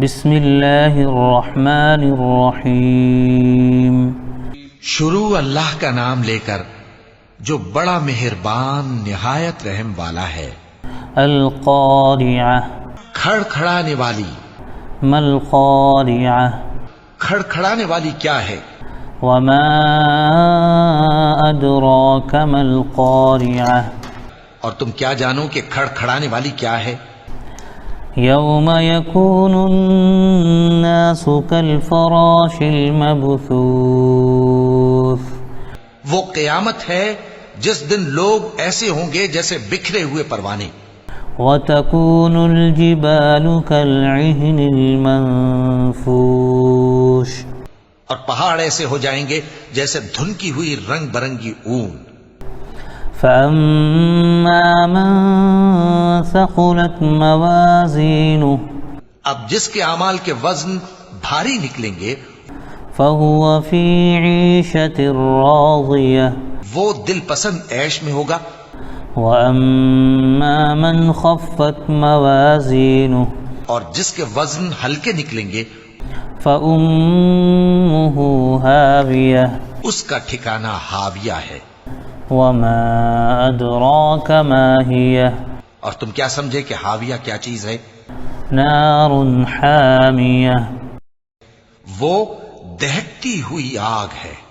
بسم اللہ الرحمن الرحیم شروع اللہ کا نام لے کر جو بڑا مہربان نہایت رحم والا ہے۔ القارعہ کھڑکھڑانے والی۔ ما القارعہ کھڑکھڑانے والی کیا ہے؟ وما ادراک ما القارعہ اور تم کیا جانو کہ کھڑکھڑانے والی کیا ہے؟ یوم یکون الناس کالفراش المبثوث وہ قیامت ہے جس دن لوگ ایسے ہوں گے جیسے بکھرے ہوئے پروانے۔ وتكون الجبال كالعهن المنفوش اور پہاڑ ایسے ہو جائیں گے جیسے دھنکی ہوئی رنگ برنگی اون۔ فأما من ثقلت موازینه اب جس کے اعمال کے وزن بھاری نکلیں گے فهو في عيشة راضية وہ دل پسند عیش میں ہوگا۔ وأما من خفت موازینه اور جس کے وزن ہلکے نکلیں گے فأمه هاوية اس کا ٹھکانہ ہاویہ ہے۔ وما أدراك ما هي اور تم کیا سمجھے کہ ہاویہ کیا چیز ہے؟ نار حامیہ وہ دہکتی ہوئی آگ ہے۔